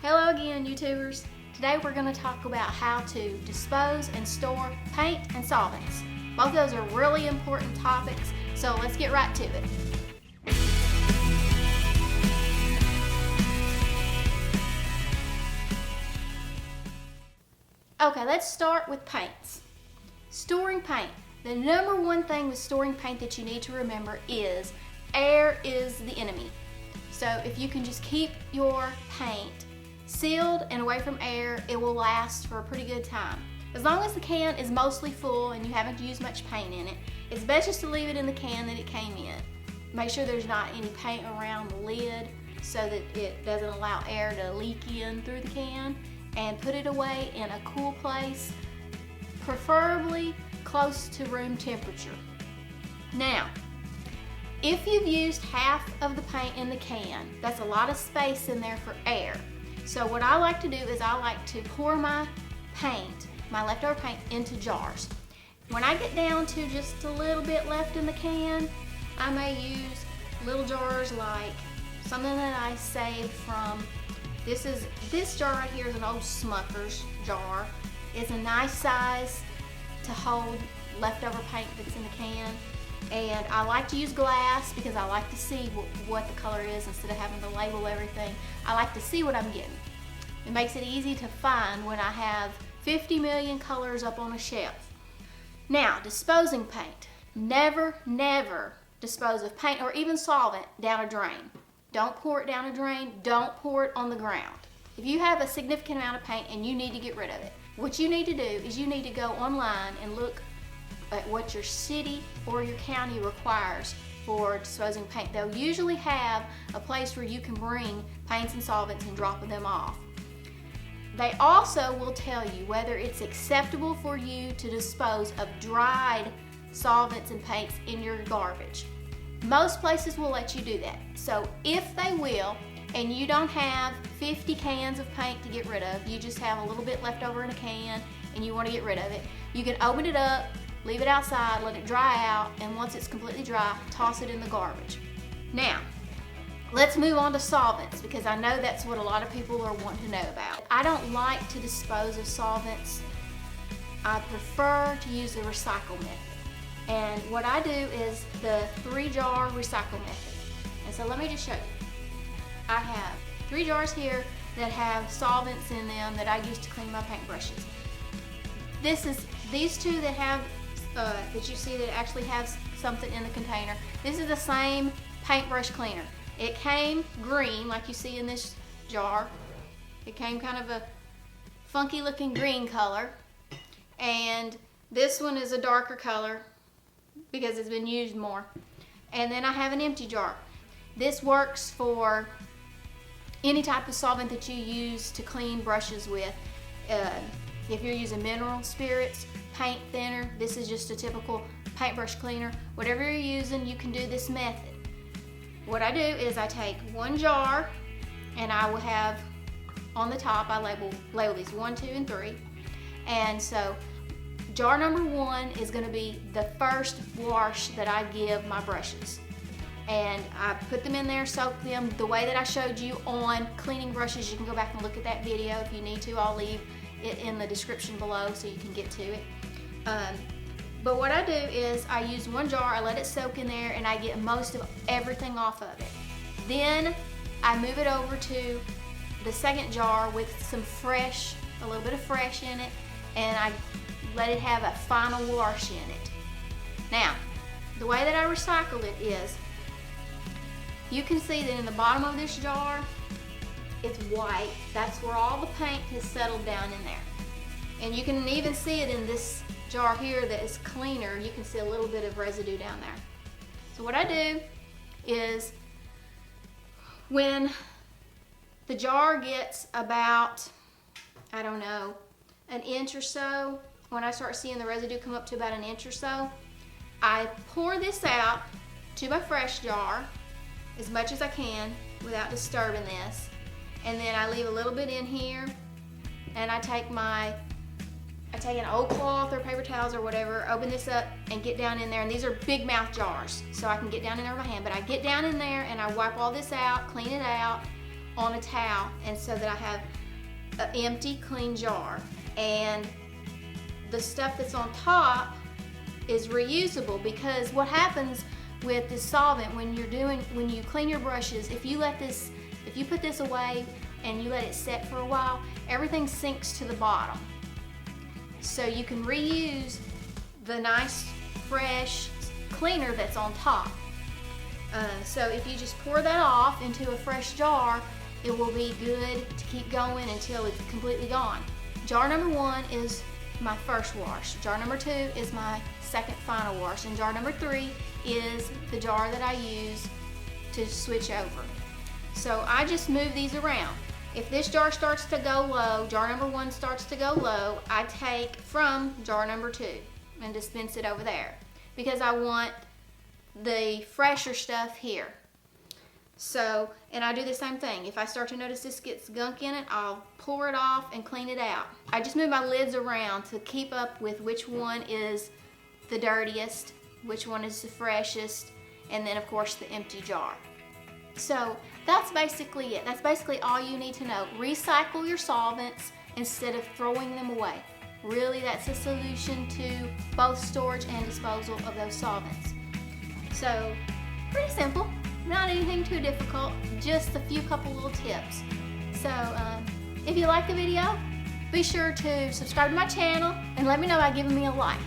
Hello again, YouTubers. Today we're going to talk about how to dispose and store paint and solvents. Both of those are really important topics, so let's get right to it. Okay, let's start with paints. Storing paint. The number one thing with storing paint that you need to remember is air is the enemy. So if you can just keep your paint sealed and away from air, it will last for a pretty good time. As long as the can is mostly full and you haven't used much paint in it, it's best just to leave it in the can that it came in. Make sure there's not any paint around the lid so that it doesn't allow air to leak in through the can, and put it away in a cool place, preferably close to room temperature. Now, if you've used half of the paint in the can, that's a lot of space in there for air. So what I like to do is I like to pour my paint, my leftover paint, into jars. When I get down to just a little bit left in the can, I may use little jars like something that I saved from, this jar right here is an old Smucker's jar. It's a nice size to hold leftover paint that's in the can. And I like to use glass because I like to see what the color is instead of having to label everything. I like to see what I'm getting. It makes it easy to find when I have 50 million colors up on a shelf. Now, disposing paint. Never, never dispose of paint or even solvent down a drain. Don't pour it down a drain. Don't pour it on the ground. If you have a significant amount of paint and you need to get rid of it, what you need to do is you need to go online and look at what your city or your county requires for disposing paint. They'll usually have a place where you can bring paints and solvents and drop them off. They also will tell you whether it's acceptable for you to dispose of dried solvents and paints in your garbage. Most places will let you do that. So if they will, and you don't have 50 cans of paint to get rid of, you just have a little bit left over in a can and you want to get rid of it, you can open it up, leave it outside, let it dry out, and once it's completely dry, toss it in the garbage. Now, let's move on to solvents, because I know that's what a lot of people are wanting to know about. I don't like to dispose of solvents. I prefer to use the recycle method. And what I do is the 3-jar recycle method. And so let me just show you. I have 3 jars here that have solvents in them that I use to clean my paintbrushes. These two that have that you see that actually has something in the container. This is the same paintbrush cleaner. It came green, like you see in this jar. It came kind of a funky looking green color. And this one is a darker color because it's been used more. And then I have an empty jar. This works for any type of solvent that you use to clean brushes with. If you're using mineral spirits, paint thinner, this is just a typical paintbrush cleaner. Whatever you're using, you can do this method. What I do is I take 1 jar and I will have on the top, I label these 1, 2, and 3. And so jar number 1 is going to be the first wash that I give my brushes. And I put them in there, soak them the way that I showed you on cleaning brushes. You can go back and look at that video if you need to. I'll leave it in the description below so you can get to it. But what I do is I use 1 jar, I let it soak in there, and I get most of everything off of it. Then I move it over to the second jar with some fresh, a little bit of fresh in it, and I let it have a final wash in it. Now, the way that I recycled it is, you can see that in the bottom of this jar, it's white. That's where all the paint has settled down in there. And you can even see it in this jar here that is cleaner. You can see a little bit of residue down there. So what I do is, when the jar gets about, I don't know, an inch or so, when I start seeing the residue come up to about an inch or so, I pour this out to my fresh jar as much as I can without disturbing this. And then I leave a little bit in here, and I take an old cloth or paper towels or whatever, open this up and get down in there. And these are big mouth jars, so I can get down in there with my hand. But I get down in there and I wipe all this out, clean it out, on a towel, and so that I have an empty, clean jar. And the stuff that's on top is reusable, because what happens with this solvent when you clean your brushes, if you put this away and you let it set for a while, everything sinks to the bottom. So you can reuse the nice, fresh cleaner that's on top. So if you just pour that off into a fresh jar, it will be good to keep going until it's completely gone. Jar number 1 is my first wash. Jar number 2 is my second final wash. And jar number 3 is the jar that I use to switch over. So I just move these around. If this jar starts to go low, jar number 1 starts to go low, I take from jar number 2 and dispense it over there, because I want the fresher stuff here. So, and I do the same thing. If I start to notice this gets gunk in it, I'll pour it off and clean it out. I just move my lids around to keep up with which one is the dirtiest, which one is the freshest, and then of course the empty jar. So that's basically it. That's basically all you need to know. Recycle your solvents instead of throwing them away. Really, that's the solution to both storage and disposal of those solvents. So, pretty simple. Not anything too difficult, just a few couple little tips. So, if you like the video, be sure to subscribe to my channel and let me know by giving me a like.